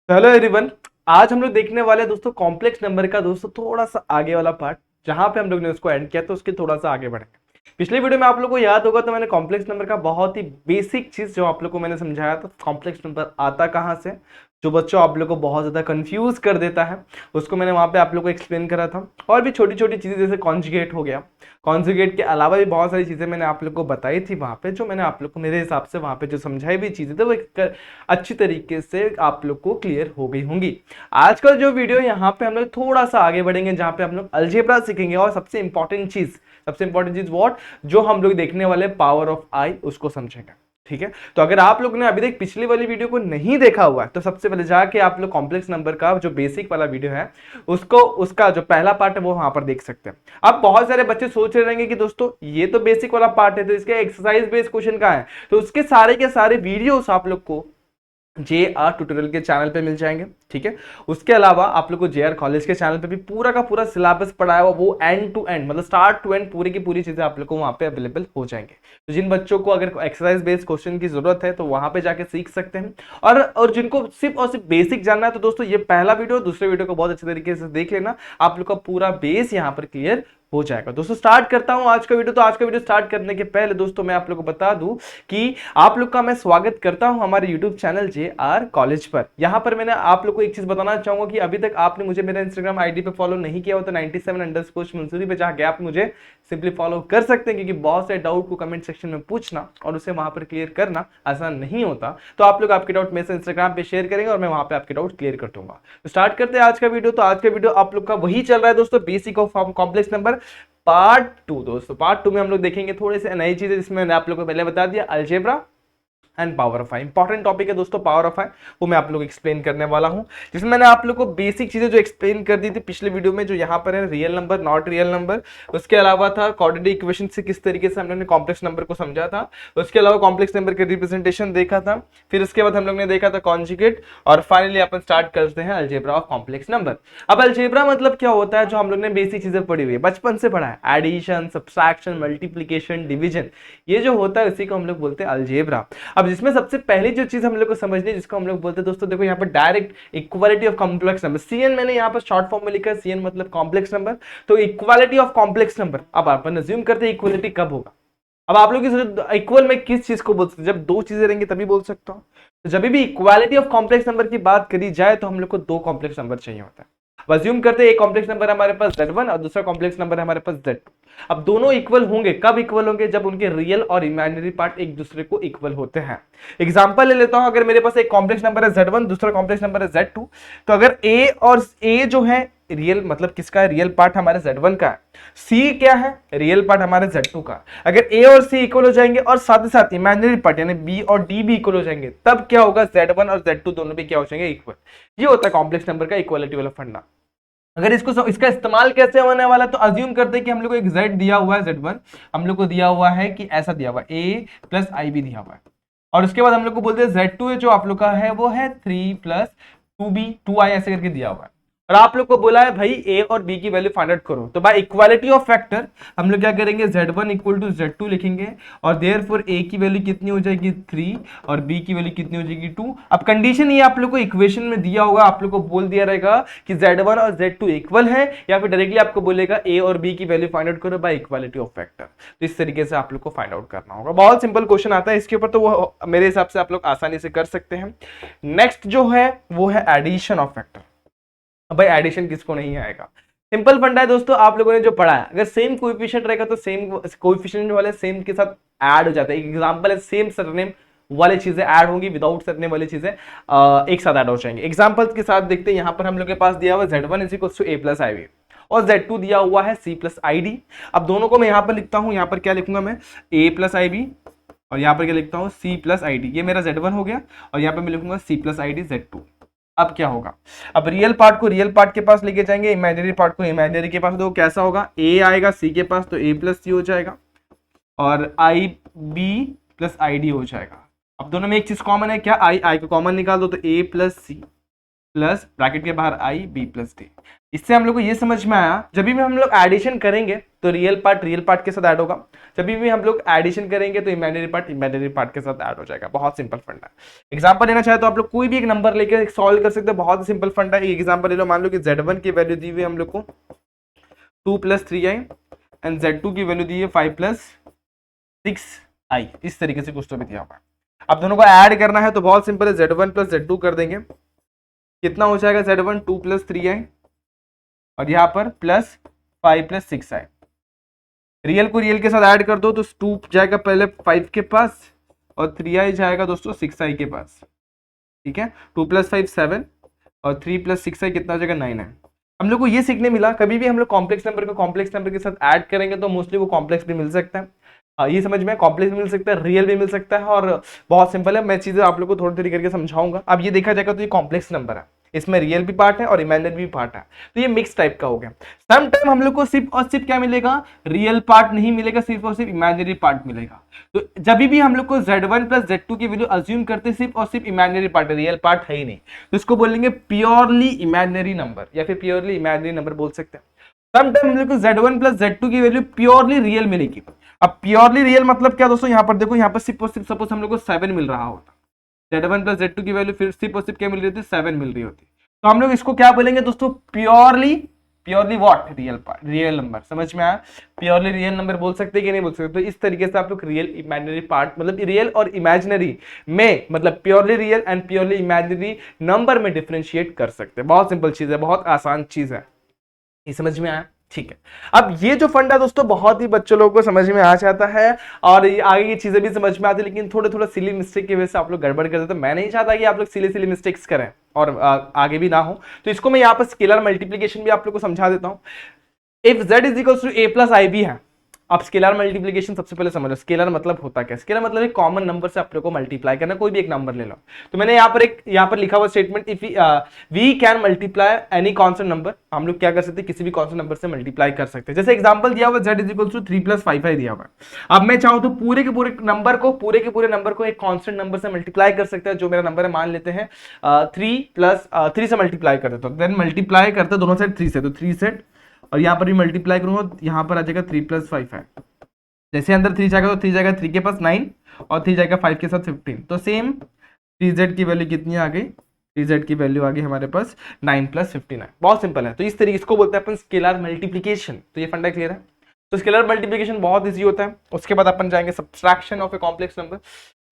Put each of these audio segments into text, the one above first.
तो hello everyone. आज हम लोग देखने वाले हैं दोस्तों कॉम्प्लेक्स नंबर का दोस्तों थोड़ा सा आगे वाला पार्ट। जहां पे हम लोग ने उसको एंड किया तो उसके थोड़ा सा आगे बढ़ेंगे। पिछले वीडियो में आप लोगों को याद होगा तो मैंने कॉम्प्लेक्स नंबर का बहुत ही बेसिक चीज जो आप लोग को मैंने समझाया था, कॉम्प्लेक्स नंबर आता कहां से, जो बच्चों आप लोग को बहुत ज्यादा कंफ्यूज कर देता है, उसको मैंने वहां पे आप लोग को एक्सप्लेन करा था। और भी छोटी छोटी चीजें जैसे कॉन्जुगेट हो गया, कॉन्जुगेट के अलावा भी बहुत सारी चीजें मैंने आप लोग को बताई थी वहां पे, जो मैंने आप लोग को मेरे हिसाब से वहां पे जो समझाई भी चीजें थे वो अच्छी तरीके से आप लोग को क्लियर हो गई होंगी। आज का जो वीडियो यहाँ पे हम लोग थोड़ा सा आगे बढ़ेंगे, जहां पे हम लोग अलजेब्रा सीखेंगे और सबसे इंपॉर्टेंट चीज व्हाट, जो हम लोग देखने वाले पावर ऑफ आई उसको समझेंगे। ठीक है, तो अगर आप लोग ने अभी तक पिछली वाली वीडियो को नहीं देखा हुआ है तो सबसे पहले जाके आप लोग कॉम्प्लेक्स नंबर का जो बेसिक वाला वीडियो है उसको, उसका जो पहला पार्ट है वो वहां पर देख सकते हैं। अब बहुत सारे बच्चे सोच रहे रहेंगे कि दोस्तों ये तो बेसिक वाला पार्ट है तो इसके एक्सरसाइज बेस्ड क्वेश्चन कहाँ है, तो उसके सारे के सारे वीडियोस आप लोग को JR ट्यूटोरियल के चैनल पे मिल जाएंगे। ठीक है, उसके अलावा आप लोग को JR कॉलेज के चैनल पे भी पूरा का पूरा सिलेबस पढ़ाया हुआ, वो एंड टू एंड मतलब स्टार्ट टू एंड पूरी की पूरी चीजें आप लोग को वहां पे अवेलेबल हो जाएंगे। तो जिन बच्चों को अगर एक्सरसाइज बेस्ड क्वेश्चन की जरूरत है तो वहां पे जाके सीख सकते हैं। और जिनको सिर्फ और सिर्फ बेसिक जानना है तो दोस्तों ये पहला वीडियो, दूसरे वीडियो को बहुत अच्छे तरीके से देख लेना, आप लोग का पूरा बेस यहाँ पर क्लियर हो जाएगा। दोस्तों स्टार्ट करता हूं आज का वीडियो। तो आज का वीडियो स्टार्ट करने के पहले दोस्तों मैं आप लोगों को बता दूं कि आप लोग का मैं स्वागत करता हूं हमारे YouTube चैनल JR कॉलेज पर। यहां पर मैंने आप लोग को एक चीज बताना चाहूंगा कि अभी तक आपने मुझे मेरा Instagram ID पे फॉलो नहीं किया हो तो 97_मंसूरी पे जाके आप मुझे सिंपली फॉलो कर सकते हैं, क्योंकि बहुत सारे डाउट को कमेंट सेक्शन में पूछना और उसे वहां पर क्लियर करना आसान नहीं होता। तो आप लोग आपके डाउट मेरे से Instagram पे शेयर करेंगे और मैं वहां पे आपके डाउट क्लियर कर दूंगा। तो स्टार्ट करते हैं आज का वीडियो। तो आज का वीडियो आप लोग का वही चल रहा है दोस्तों, basic of complex number part 2। दोस्तों पार्ट 2 में हम लोग देखेंगे थोड़े से नई चीजें, जिसमें मैंने आप लोगों को पहले बता दिया algebra and power of I. Important topic है दोस्तों पावर ऑफ आई, वो मैं आप लोग एक्सप्लेन करने वाला हूं, जिसमें मैंने आप लोग को बेसिक चीजें जो एक्सप्लेन कर दी थी पिछले वीडियो में, जो यहाँ पर है real number not real number, उसके अलावा था क्वाड्रेटिक इक्वेशन से किस तरीके से हम लोग ने कॉम्प्लेक्स नंबर को समझा था, उसके अलावा कॉम्प्लेक्स नंबर के रिप्रेजेंटेशन देखा था, फिर उसके बाद हम लोग ने देखा था कॉन्जुगेट, और फाइनली अपन स्टार्ट करते हैं अलजेब्रा ऑफ कॉम्प्लेक्स नंबर। अब अलजेब्रा मतलब क्या होता है, जो हम लोग ने बेसिक चीजें पढ़ी हुई है, बचपन से पढ़ा है, एडिशन, सब्सट्रैक्शन, मल्टीप्लीकेशन, डिवीजन, ये जो होता है उसी को हम लोग बोलते हैं अलजेब्रा। अब जिसमें सबसे पहले जो चीज हम लोग को समझनी है, जिसको हम लोग बोलते हैं दोस्तों, देखो यहाँ पर direct equality of complex number, CN मैंने यहाँ पर शॉर्ट फॉर्म में लिखा है, CN मतलब कॉम्प्लेक्स नंबर, तो इक्वालिटी ऑफ कॉम्प्लेक्स नंबर। अब अपन अज्यूम करते हैं इक्वालिटी कब होगा। अब आप लोग इक्वल में किस चीज को बोल सकते हैं, जब दो चीजें रहेंगी तभी बोल सकता हूँ। तो जब भी इक्वालिटी ऑफ कॉम्प्लेक्स नंबर की बात करी जाए तो हम लोग को दो कॉम्प्लेक्स नंबर चाहिए होता है। अज्यूम करते हैं एक कॉम्प्लेक्स नंबर हमारे पास Z1 और दूसरा कॉम्प्लेक्स नंबर है हमारे पास Z2। अब दोनों इक्वल होंगे, कब इक्वल होंगे, जब उनके रियल और इमेजिनरी पार्ट एक दूसरे को इक्वल होते हैं। एग्जांपल ले लेता हूं, अगर मेरे पास एक कॉम्प्लेक्स नंबर है Z1, दूसरा कॉम्प्लेक्स नंबर है Z2, तो अगर A और A जो है रियल मतलब किसका है, रियल पार्ट हमारे Z1 का है, C क्या है, रियल पार्ट हमारे Z2 का। अगर A और C इक्वल हो जाएंगे और साथ ही साथ इमेजिनरी पार्ट यानी B और D भी इक्वल हो जाएंगे, तब क्या होगा, Z1 और Z2 दोनों भी क्या हो जाएंगे, इक्वल। ये होता है कॉम्प्लेक्स नंबर का इक्वालिटी वाला फंडा। अगर इसका इस्तेमाल कैसे होने वाला है, तो अज्यूम करते हैं कि हम लोग को एक Z दिया हुआ है, Z1 हम लोग को दिया हुआ है कि ऐसा दिया हुआ है, A प्लस IB दिया हुआ है, और उसके बाद हम लोग को बोलते हैं Z2 जो आप लोग का है वो है 3 प्लस 2B 2I ऐसे करके दिया हुआ है, और आप लोग को बोला है भाई A और B की वैल्यू फाइंड आउट करो। तो बाय इक्वालिटी ऑफ फैक्टर हम लोग क्या करेंगे, Z1 इक्वल टू Z2 लिखेंगे, और देयरफॉर A की वैल्यू कितनी हो जाएगी 3 और B की वैल्यू कितनी हो जाएगी 2। अब कंडीशन ये आप लोग को इक्वेशन में दिया होगा, आप लोग को बोल दिया रहेगा कि Z1 और Z2 इक्वल है, या फिर डायरेक्टली आपको बोलेगा A और B की वैल्यू फाइंड आउट करो बाय इक्वालिटी ऑफ फैक्टर। तो इस तरीके से आप लोग को फाइंड आउट करना होगा। बहुत सिंपल क्वेश्चन आता है इसके ऊपर, तो वो मेरे हिसाब से आप लोग आसानी से कर सकते हैं। नेक्स्ट जो है वो है एडिशन ऑफ फैक्टर। अब भाई एडिशन किसको नहीं आएगा, सिंपल फंडा है दोस्तों, आप लोगों ने जो पढ़ा है, अगर सेम कोएफिशिएंट रहेगा तो सेम कोएफिशिएंट वाले सेम के साथ ऐड हो जाता है। एक एग्जांपल है, सेम सरनेम वाली चीजें ऐड होंगी, विदाउट सरनेम वाली चीजें एक साथ ऐड हो जाएंगे। एग्जांपल के साथ देखते हैं, यहां पर हम लोग के पास दिया हुआ Z1 is equal to A plus IB और Z2 दिया हुआ है C प्लस ID। अब दोनों को मैं यहां पर लिखता हूं, यहां पर क्या लिखूंगा मैं, A प्लस IB, और यहां पर क्या लिखता हूं, C प्लस ID। ये मेरा Z1 हो गया, और यहां पर मैं लिखूंगा C प्लस ID Z2। अब क्या होगा, अब रियल पार्ट को रियल पार्ट के पास लेके जाएंगे, इमेजिनरी पार्ट को इमेजिनरी के पास, तो कैसा होगा, A आएगा C के पास तो A प्लस C हो जाएगा, और IB प्लस ID हो जाएगा। अब दोनों में एक चीज कॉमन है, क्या, I को कॉमन निकाल दो तो A plus C plus bracket के बाहर I B प्लस D। इससे हम लोग को ये समझ में आया, जब भी हम लोग एडिशन करेंगे तो रियल पार्ट के साथ ऐड होगा। जब भी हम लोग एडिशन करेंगे तो इमेजिनरी पार्ट के साथ ऐड हो जाएगा। बहुत सिंपल फंडा है। एग्जांपल लेना चाहे तो आप लोग कोई भी एक नंबर लेकर सॉल्व कर सकते हैं, बहुत ही सिंपल फंडा है। एग्जांपल ले लो, मान लो कि Z1 की वैल्यू दी हुई है हम लोग को 2 + 3i एंड Z2 की वैल्यू दी है 5 + 6i। इस तरीके से कुछ तो भी दिया हुआ है। अब दोनों को ऐड करना है तो बहुत सिंपल है, Z1 + Z2 कर देंगे। कितना हो जाएगा Z1 2 + 3i और यहाँ पर +5 + 6i। रियल को रियल के साथ ऐड कर दो तो 2 जाएगा पहले 5 के पास और 3i जाएगा दोस्तों 6i के पास। ठीक है, 2 + 5 7 और 3 + 6i कितना हो जाएगा 9 है। हम लोग को ये सीखने मिला, कभी भी हम लोग कॉम्प्लेक्स नंबर को कॉम्प्लेक्स नंबर के साथ ऐड करेंगे तो मोस्टली वो कॉम्प्लेक्स भी मिल सकता है। ये समझ में, कॉम्प्लेक्स भी मिल सकता है, रियल भी मिल सकता है। और बहुत सिंपल है, मैं चीजें आप लोग को थोड़ी थोड़ी करके समझाऊंगा। अब ये देखा जाएगा तो ये कॉम्प्लेक्स नंबर है, इसमें रियल भी पार्ट है और इमेजिनरी भी पार्ट है, तो ये मिक्स टाइप का हो गया। सम टाइम हम लोग को सिर्फ और सिर्फ क्या मिलेगा, रियल पार्ट नहीं मिलेगा, सिर्फ और सिर्फ इमेजिनरी पार्ट मिलेगा। तो जब भी हम लोग को Z1 + Z2 की वैल्यू अज्यूम करते सिर्फ और सिर्फ इमेजिनरी पार्ट है, रियल पार्ट है ही नहीं, तो इसको बोलेंगे प्योरली इमेजिनरी नंबर या फिर प्योरली इमेजिनरी नंबर बोल सकते हैं। सम टाइम हम लोग को Z1 + Z2 की वैल्यू प्योरली रियल मिलेगी। अब प्योरली रियल मतलब क्या दोस्तों, यहाँ पर देखो, यहाँ पर सिर्फ और सिर्फ सपोज हम लोग को 7 मिल रहा होता, Z1 + Z2 की वैल्यू फिर सिर्फ और सिर्फ क्या मिल रही होती, 7 मिल रही होती, तो हम लोग इसको क्या बोलेंगे दोस्तों, purely what, real part, real number. समझ में आया, प्योरली रियल नंबर बोल सकते कि नहीं बोल सकते। तो इस तरीके से आप लोग रियल इमेजिनरी पार्ट, मतलब रियल और इमेजिनरी में, मतलब purely real and purely imaginary number में डिफरेंशिएट कर सकते हैं। बहुत सिंपल चीज है, बहुत आसान चीज है, ये समझ में आया। ठीक है, अब ये जो फंडा दोस्तों बहुत ही बच्चों लोगों को समझ में आ जाता है और आगे ये चीजें भी समझ में आती है, लेकिन थोड़े थोड़ा सिली मिस्टेक की वजह से आप लोग गड़बड़ करते हैं। तो मैं नहीं चाहता कि आप लोग सिली मिस्टेक्स करें और आगे भी ना हो, तो इसको मैं यहाँ पर स्केलर मल्टीप्लीकेशन भी आप लोग को समझा देता हूँ। इफ z = a + ib है, अब स्केलर मल्टीप्लिकेशन सबसे पहले समझ लो। स्केलर मतलब होता क्या, स्केलर मतलब एक कॉमन नंबर से आप लोग को मल्टीप्लाई करना, कोई भी एक नंबर ले लो। तो मैंने यहाँ पर लिखा हुआ statement, if we can multiply any constant number, हम लोग क्या कर सकते हैं, किसी भी कांस्टेंट नंबर से मल्टीप्लाई कर सकते हैं। जैसे एग्जांपल दिया हुआ z = 3 + 5i दिया हुआ है। अब मैं चाहूँ तो पूरे के पूरे नंबर को एक कांस्टेंट नंबर से मल्टीप्लाई कर सकते हैं। जो मेरा नंबर है, मान लेते हैं 3 से मल्टीप्लाई कर देता हूँ, देन मल्टीप्लाई करता दोनों साइड 3 से, तो 3 सेट और यहाँ पर भी मल्टीप्लाई करूंगा, यहाँ पर आ जाएगा 3 + 5 है। जैसे अंदर 3 जाएगा तो 3 जाएगा 3 के पास 9 और 3 जाएगा 5 के साथ 15, तो सेम 3z की वैल्यू कितनी आ गई, 3z की वैल्यू आ गई हमारे पास 9 + 15 है। बहुत सिंपल है, तो इस तरीके इसको बोलते हैं अपन स्केलर मल्टीप्लिकेशन। तो ये फंडा क्लियर है। तो स्केलर मल्टीप्लिकेशन बहुत इजी होता है। उसके बाद अपन जाएंगे subtraction of a complex number.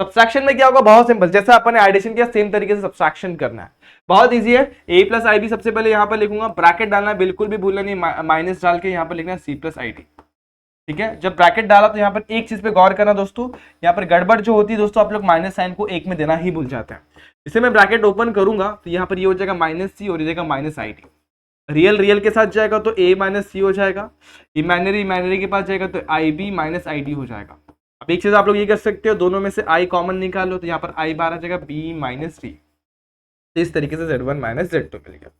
Subtraction में क्या होगा, बहुत सिंपल, जैसे अपन ने एडिशन किया सेम तरीके से सब्ट्रैक्शन करना है, बहुत इजी है। a + ib सबसे पहले यहाँ पर लिखूंगा, ब्रैकेट डालना बिल्कुल भी भूलना नहीं, माइनस डाल के यहाँ पर लिखना c + id। ठीक है, जब ब्रैकेट डाला तो यहाँ पर एक चीज पे गौर करना दोस्तों, यहाँ पर गड़बड़ जो होती है दोस्तों, आप लोग माइनस साइन को एक में देना ही भूल जाते हैं। इसे मैं ब्रैकेट ओपन करूंगा तो यहाँ पर ये हो जाएगा -c और ये जाएगा -id। रियल के साथ जाएगा तो a - c हो जाएगा, इमेजिनरी के पास जाएगा तो ib - id हो जाएगा। अब एक चीज आप लोग ये कर सकते हो, दोनों में से i कॉमन निकालो तो यहाँ पर i बार आ जाएगा b - d। तो इस तरीके से Z1 - Z2 मिल गया।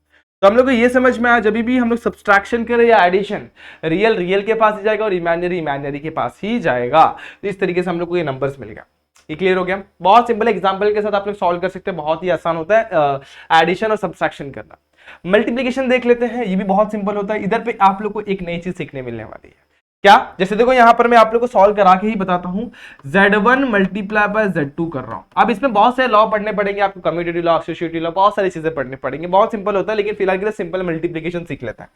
तो हम लोग को ये समझ में आया, जब भी हम लोग सब्सट्रैक्शन करें या एडिशन, रियल के पास ही जाएगा और इमेजिनरी के पास ही जाएगा। तो इस तरीके से हम लोग को ये नंबर्स मिल गया। ये क्लियर हो गया। बहुत सिंपल एग्जांपल के साथ आप लोग सॉल्व कर सकते हैं, बहुत ही आसान होता है एडिशन और सब्सट्रैक्शन करना। मल्टीप्लिकेशन देख लेते हैं, ये भी बहुत सिंपल होता है। इधर पे आप लोग को एक नई चीज सीखने मिलने वाली है। क्या, जैसे देखो यहाँ पर मैं आप लोग को सॉल्व करा के ही बताता हूँ। Z1 × Z2 कर रहा हूँ। अब इसमें बहुत सारे लॉ पढ़ने पड़ेंगे आपको, कम्यूटेटिव लॉ, एसोसिएटिव लॉ, बहुत सारी चीजें पढ़नी पड़ेंगी। बहुत सिंपल होता है, लेकिन फिलहाल के लिए सिंपल मल्टीप्लिकेशन सीख लेता है।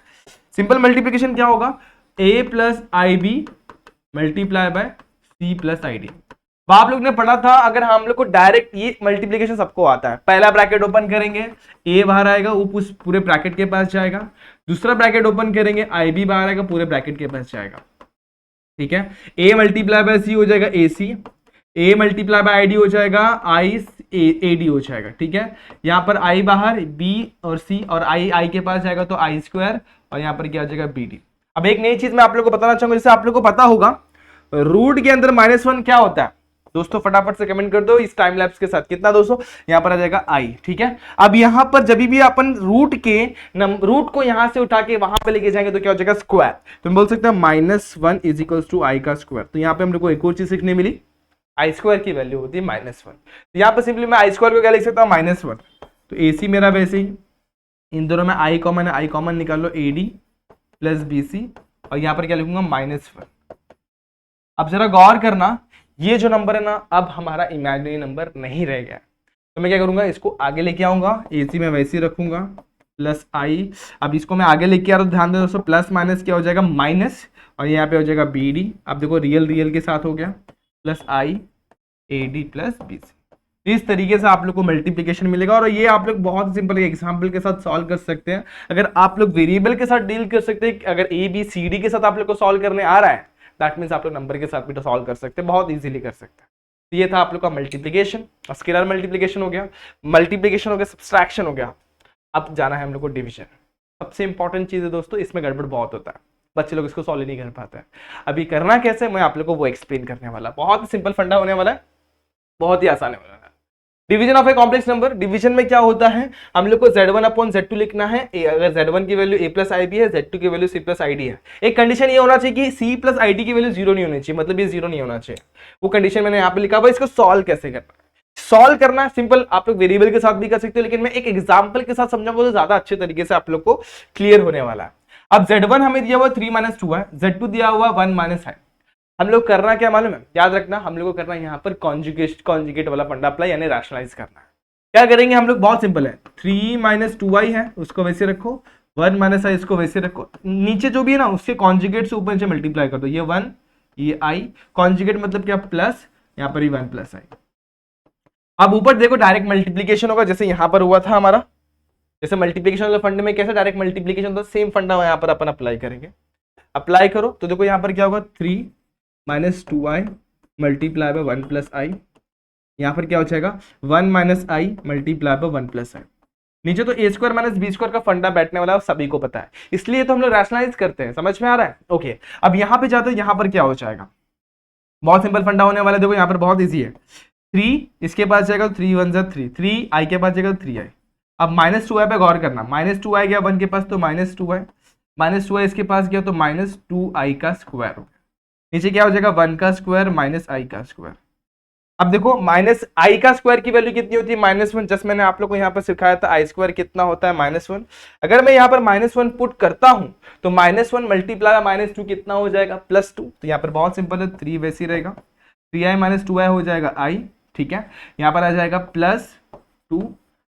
सिंपल मल्टीप्लिकेशन क्या होगा, a + ib × c + id। आप लोग ने पढ़ा था, अगर हम लोग को डायरेक्ट, ये मल्टीप्लिकेशन सबको आता है, पहला ब्रैकेट ओपन करेंगे a बाहर आएगा, वो उस पूरे ब्रैकेट के पास जाएगा। दूसरा ब्रैकेट ओपन करेंगे ib बाहर आएगा, पूरे ब्रैकेट के पास जाएगा। ठीक है, a × c हो जाएगा ac, a × id हो जाएगा ad हो जाएगा। ठीक है, यहाँ पर i बाहर, b और c और i के पास जाएगा तो i² और यहाँ पर क्या आ जाएगा bd। अब एक नई चीज मैं आप लोग को बताना चाहूंगा, जैसे आप लोग को पता होगा रूट के अंदर -1 क्या होता है दोस्तों, फटाफट से कमेंट कर दो इस टाइम लैप्स के साथ, कितना दोस्तों, यहाँ पर आ जाएगा i। ठीक है, अब यहाँ पर जब भी अपन रूट को यहाँ से उठा के वहां पे लेके जाएंगे तो क्या हो जाएगा, स्क्वायर। तो हम बोल सकते हैं -1 = i का स्क्वायर। तो यहाँ पे हम लोग को एक और चीज सीखने मिली, i² की वैल्यू होती है -1। तो यहाँ पर सिंपली मैं i² को क्या लिख सकता हूँ, -1। तो ac मेरा वैसे ही, इन दोनों में i कॉमन है, i कॉमन निकाल लो, ad + bc और यहाँ पर क्या लिखूंगा -1। अब जरा गौर करना, ये जो नंबर है ना अब हमारा इमेजिनरी नंबर नहीं रह गया। तो मैं क्या करूंगा, इसको आगे लेके आऊंगा, AC में वैसे ही रखूंगा +i। अब इसको मैं आगे लेके आ रहा हूं, ध्यान दे दोस्तों, प्लस माइनस क्या हो जाएगा माइनस, और यहाँ पे हो जाएगा BD। अब देखो रियल रियल के साथ हो गया +i AD + BC। इस तरीके से आप लोग को मल्टीप्लिकेशन मिलेगा, और ये आप लोग बहुत सिंपल एग्जांपल के साथ सॉल्व कर सकते हैं। अगर आप लोग वेरिएबल के साथ डील कर सकते हैं, अगर ABCD के साथ आप लोग को सॉल्व करने आ रहा है, दैट मीन्स आप लोग नंबर के साथ भी तो सॉल्व कर सकते हैं, बहुत इजीली कर सकते हैं। तो ये था आप लोग का मल्टीप्लिकेशन, स्केलर मल्टीप्लिकेशन हो गया, मल्टीप्लिकेशन हो गया, सब्सट्रैक्शन हो गया। अब जाना है हम लोग को डिवीजन। सबसे इंपॉर्टेंट चीज है दोस्तों, इसमें गड़बड़ बहुत होता है, बच्चे लोग इसको सॉल्व नहीं कर पाते हैं। अभी करना कैसे, मैं आप लोग को वो एक्सप्लेन करने वाला, बहुत सिंपल फंडा होने वाला है, बहुत ही आसान होने वाला है। Division of a complex number, division में क्या होता है, हम लोग को Z1/Z2 लिखना है। अगर Z1 की वैल्यू A + IB है, Z2 की वैल्यू C + ID है। एक कंडीशन ये होना चाहिए कि C + ID की वैल्यू 0 नहीं होनी चाहिए, मतलब ये 0 नहीं होना चाहिए, वो कंडीशन मैंने यहाँ पे लिखा हुआ। इसको सॉल्व कैसे करना है, सॉल्व करना है सिंपल, आप लोग वेरिएबल के साथ भी कर सकते हो, लेकिन मैं एक एग्जांपल के साथ समझाऊंगा तो ज्यादा अच्छे तरीके से आप लोग को क्लियर होने वाला है। अब Z1 हमें दिया हुआ 3 - 2 है, Z2 दिया हुआ 1 - है। हम लोग करना क्या मालूम है, याद रखना, हम लोग को करना यहाँ पर कॉन्जुगेट वाला फंडा अप्लाई, यानी रैशनलाइज करना है। क्या करेंगे हम लोग, बहुत सिंपल है, 3 - 2i है उसको वैसे रखो, 1 - i इसको वैसे रखो, नीचे जो भी है ना उसके कॉन्जुगेट से ऊपर नीचे मल्टीप्लाई कर दो, ये 1 ये i, कॉन्जुगेट मतलब क्या प्लस, यहाँ पर ही 1 + i। अब ऊपर देखो डायरेक्ट मल्टीप्लीकेशन होगा, जैसे यहाँ पर हुआ था हमारा, जैसे मल्टीप्लीकेशन वाले फंडे में कैसे डायरेक्ट मल्टीप्लीकेशन होता है, सेम फंडा यहाँ पर अपन अप्लाई करेंगे। अप्लाई करो तो देखो यहाँ पर क्या होगा, 3 - 2i मल्टीप्लाई बाय 1 + i, यहाँ पर क्या हो जाएगा 1 - i मल्टीप्लाई बाय 1 + i। नीचे तो A² - B² का फंडा बैठने वाला है, सभी को पता है, इसलिए तो हम लोग रैशनलाइज करते हैं, समझ में आ रहा है। ओके, अब यहाँ पे जाते हैं, यहाँ पर क्या हो जाएगा, बहुत सिंपल फंडा होने वाला है, देखो यहाँ पर बहुत ईजी है, 3 इसके पास जाएगा 3 × 1 = 3, 3i के पास जाएगा 3i। अब -2i पे गौर करना, -2i गया 1 के पास तो -2i, -2i इसके पास गया तो -2i का स्क्वायर हो गया, नीचे क्या हो जाएगा 1 का स्क्वायर -i का स्क्वायर। अब देखो -i का स्क्वायर की वैल्यू कितनी होती है, -1, जस्ट मैंने आप लोग को यहाँ पर सिखाया था i² कितना होता है -1। अगर मैं यहाँ पर -1 पुट करता हूं तो -1 मल्टीप्लाई -2 कितना हो जाएगा +2। तो यहाँ पर बहुत सिंपल है, 3 वैसे ही रहेगा, 3i - 2i हो जाएगा i, ठीक है, यहाँ पर आ जाएगा +2,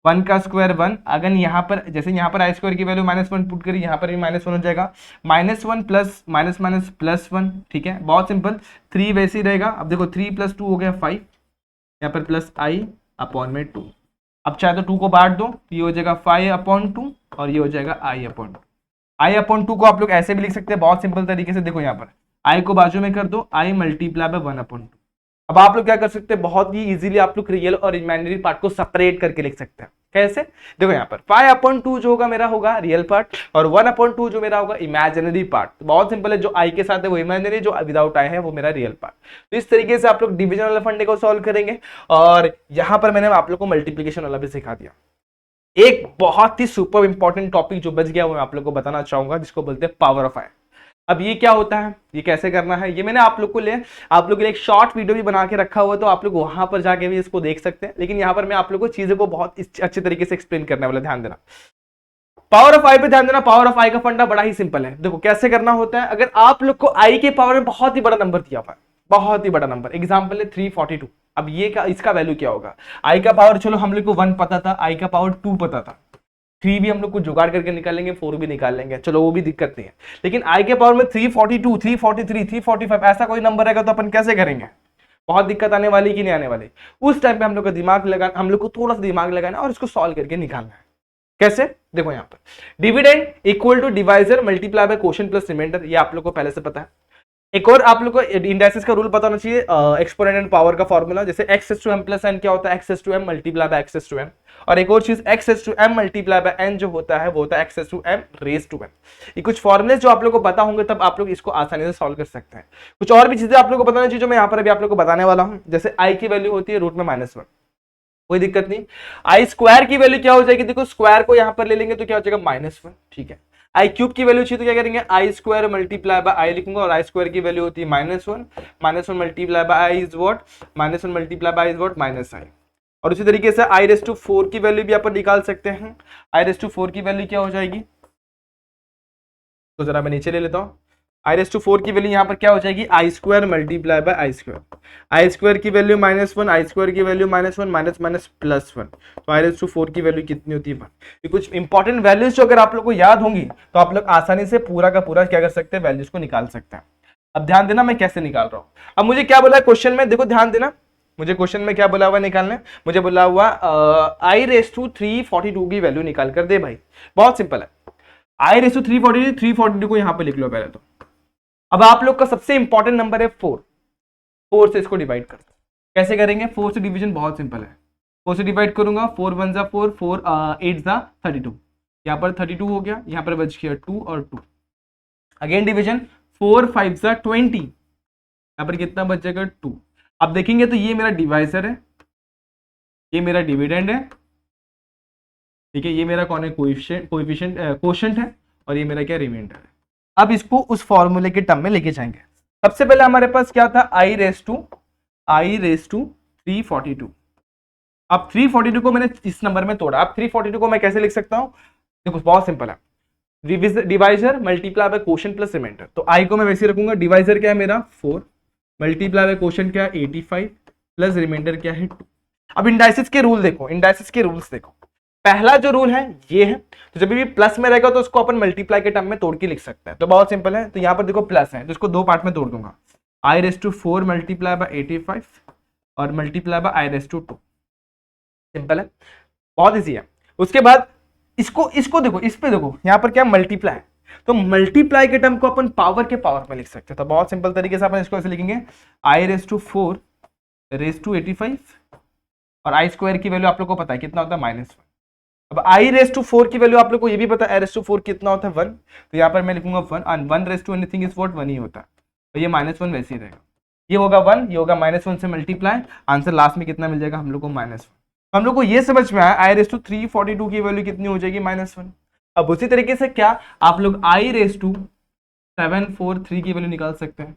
1 का स्क्वायर 1। अगर यहाँ पर जैसे यहाँ पर i² की वैल्यू -1 पुट करी, यहाँ पर भी -1 हो जाएगा, -1 प्लस माइनस +1, ठीक है, बहुत सिंपल, 3 वैसे ही रहेगा। अब देखो 3 + 2 हो गया 5, यहाँ पर +i/2। अब चाहे तो 2 को बांट दो, ये हो जाएगा 5/2 और ये हो जाएगा i/2। i/2 को आप लोग ऐसे भी लिख सकते हैं बहुत सिंपल तरीके से, देखो यहाँ पर i को बाजू में कर दो, i मल्टीप्लाई बाय 1/2। अब आप लोग क्या कर सकते हैं, बहुत ही इजीली आप लोग रियल और इमेजिनरी पार्ट को सेपरेट करके लिख सकते हैं। कैसे, देखो यहाँ पर 5/2 जो होगा मेरा होगा रियल पार्ट, और 1/2 जो मेरा होगा इमेजिनरी पार्ट। बहुत सिंपल है, जो i के साथ है वो इमेजिनरी, जो विदाउट i है वो मेरा रियल पार्ट। तो इस तरीके से आप लोग डिविजन वाले फंडे को सॉल्व करेंगे, और यहाँ पर मैंने आप लोग को मल्टीप्लीकेशन वाला भी सिखा दिया। एक बहुत ही सुपर इंपॉर्टेंट टॉपिक जो बच गया वो मैं आप लोग को बताना चाहूंगा, जिसको बोलते हैं पावर ऑफ i। अब ये क्या होता है, ये कैसे करना है, ये मैंने आप लोग के लिए एक शॉर्ट वीडियो भी बना के रखा हुआ है, तो आप लोग वहां पर जाके भी इसको देख सकते हैं, लेकिन यहाँ पर मैं आप लोग को चीजों को बहुत अच्छे तरीके से एक्सप्लेन करने वाला, ध्यान देना। पावर ऑफ i पे ध्यान देना, पावर ऑफ i का फंडा बड़ा ही सिंपल है, देखो कैसे करना होता है। अगर आप लोग को i के पावर में बहुत ही बड़ा नंबर दिया हुआ है, बहुत ही बड़ा नंबर, एग्जाम्पल है 342, अब ये का इसका वैल्यू क्या होगा, i का पावर चलो हम लोग को 1 पता था, i का पावर 2 पता था, 3 भी हम लोग को जुगाड़ करके निकालेंगे, 4 भी निकाल लेंगे, चलो वो भी दिक्कत नहीं है। लेकिन i के पावर में 342, 343, 345 ऐसा कोई नंबर रहेगा तो अपन कैसे करेंगे, बहुत दिक्कत आने वाली कि नहीं आने वाली। उस टाइम पे हम लोग का दिमाग लगाना, हम लोग को थोड़ा सा दिमाग लगाना और इसको सॉल्व करके निकालना है। कैसे, देखो यहाँ पर dividend equal to divisor multiply by quotient plus remainder, ये आप लोग को पहले से पता है। एक और आप लोग को इंडाइसिस का रूल पता होना चाहिए, एक्सपोनेंट एंड पावर का फॉर्मूला, जैसे x⁻m + n क्या होता है, x⁻m मल्टीप्लाई बाय x⁻m। और एक और चीज x⁻m मल्टीप्लाई बाय n जो होता है वो होता है x⁻m⁻n। ये कुछ फॉर्मूले जो आप लोग को पता होंगे, तब आप लोग इसको आसानी से सॉल्व कर सकते हैं। कुछ और भी चीजें आप लोग को बताना चाहिए जो मैं यहाँ पर अभी आप लोग को बताने वाला हूँ, जैसे i की वैल्यू होती है √1, कोई दिक्कत नहीं। i² की वैल्यू क्या हो जाएगी, देखो स्क्वायर को यहाँ पर ले लेंगे तो क्या हो जाएगा -1, ठीक है। i³ की वैल्यू चाहिए तो क्या करेंगे, i² मल्टीप्लाई बाय i लिखूंगा, और i² की वैल्यू होती है -1, -1 multiply by i is what, -1 multiply by is what -i। और उसी तरीके से i⁴ की वैल्यू भी आप निकाल सकते हैं, i⁴ की वैल्यू क्या हो जाएगी, तो जरा मैं नीचे ले लेता हूँ, आई रेस टू 4 की वैल्यू यहाँ पर क्या हो जाएगी, i square multiply by i square. I square की वैल्यू -1, आई स्क्वायर की वैल्यू -1 माइनस माइनस +1, तो आई रेस टू 4 की वैल्यू कितनी होती है 1। ये कुछ इंपॉर्टेंट वैल्यूज जो अगर आप लोग को याद होंगी तो आप लोग आसानी से पूरा का पूरा क्या कर सकते हैं, वैल्यूज को निकाल सकते हैं। अब ध्यान देना मैं कैसे निकाल रहा हूँ। अब मुझे क्या बोला है क्वेश्चन में, देखो ध्यान देना, मुझे क्वेश्चन में क्या बोला हुआ निकालने, मुझे बोला हुआ आई रेस टू 342 की वैल्यू निकाल कर दे भाई। बहुत सिंपल है, आई रेस टू 342 को यहां पे लिख लो पहले तो। अब आप लोग का सबसे इंपॉर्टेंट नंबर है 4 से इसको डिवाइड कर, कैसे करेंगे, 4 से डिवीजन बहुत सिंपल है, 4 से डिवाइड करूंगा, 4 1 जा 4, 4 8 जा 32, यहाँ पर 32 हो गया, यहाँ पर बच गया 2 और 2। अगेन डिवीजन, 4 5 जा 20, यहाँ पर कितना बचेगा 2। अब देखेंगे तो ये मेरा डिवाइजर है, ये मेरा डिविडेंड है, ठीक है, ये मेरा कौन है, कोएफिशिएंट क्वोशंट है, और ये मेरा क्या रिमाइंडर है। अब इसको उस फॉर्मूले के टर्म में लेके जाएंगे। सबसे पहले हमारे पास क्या था, आई रेस टू 342। अब 342 को मैंने इस नंबर में तोड़ा। अब 342 को मैं कैसे लिख सकता हूं, देखो बहुत सिंपल है, divisor multiply by quotient plus remainder. तो आई को मैं वैसे रखूंगा, डिवाइजर क्या है मेरा 4, मल्टीप्लाई बाय क्वोशंट क्या है 85, प्लस रिमाइंडर क्या है 2। अब इंडाइसिस के रूल देखो, इंडाइसिस के रूल्स देखो। पहला जो रूल है ये है, तो जब भी प्लस में रहेगा तो उसको अपन मल्टीप्लाई के टर्म में तोड़ के लिख सकते हैं। तो बहुत सिंपल है, तो यहाँ पर देखो प्लस है तो इसको 2 पार्ट में तोड़ दूंगा, i raise to 4 multiply by 85 और multiply by i raise to 2। Simple है, बहुत इजी है। उसके बाद इसको देखो, इस पे देखो, यहाँ पर क्या मल्टीप्लाई, तो मल्टीप्लाई के टर्म को अपन पावर के पावर में लिख सकते हैं। तो बहुत सिंपल तरीके से अपन इसको ऐसे लिखेंगे, आई रेस टू 4 रेस टू 85, और आई स्क्वायर की वैल्यू आप लोग को पता है कितना होता है -1। अब आई रेस टू 4 की वैल्यू आप लोग को ये भी पता है, आई रेस टू 4 कितना होता है 1, तो यहाँ पर मैं लिखूंगा 1, and 1 raise to anything is what 1 ही होता है, तो ये -1 वैसे ही रहेगा, ये होगा 1, ये होगा -1 से मल्टीप्लाई, आंसर लास्ट में कितना मिल जाएगा हम लोग को -1। हम लोग को ये समझ में आया आई रेस टू 342 की वैल्यू कितनी हो जाएगी -1। अब उसी तरीके से क्या आप लोग आई रेस टू 743 की वैल्यू निकाल सकते हैं,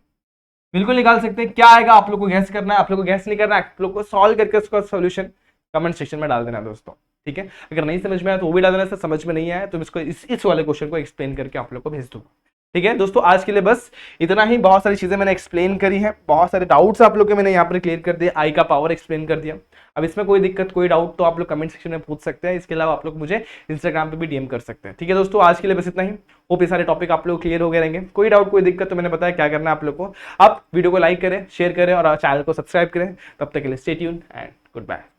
बिल्कुल निकाल सकते हैं। क्या आएगा आप लोग को गैस करना है, आप लोग को गैस नहीं करना है, आप लोग को सॉल्व करके उसका सॉल्यूशन कमेंट सेक्शन में डाल देना है दोस्तों, ठीक है। अगर नहीं समझ में आया तो वो भी डाल देना, समझ में नहीं आया तो इसको इस वाले क्वेश्चन को एक्सप्लेन करके आप लोग को भेज दूंगा, ठीक है दोस्तों। आज के लिए बस इतना ही, बहुत सारी चीजें मैंने एक्सप्लेन करी है, बहुत सारे डाउट्स आप लोग के मैंने यहाँ पर क्लियर कर दिए, आई का पावर एक्सप्लेन कर दिया। अब इसमें कोई दिक्कत कोई डाउट तो आप लोग कमेंट सेक्शन में पूछ सकते हैं, इसके अलावा आप लोग मुझे इंस्टाग्राम पे भी डीएम कर सकते हैं, ठीक है दोस्तों। आज के लिए बस इतना ही, होप ये सारे टॉपिक आप लोग क्लियर हो गए रहेंगे। कोई डाउट कोई दिक्कत तो मैंने बताया क्या करना है आप लोग को, आप वीडियो को लाइक करें, शेयर करें और चैनल को सब्सक्राइब करें। तब तक के लिए stay tuned and good bye.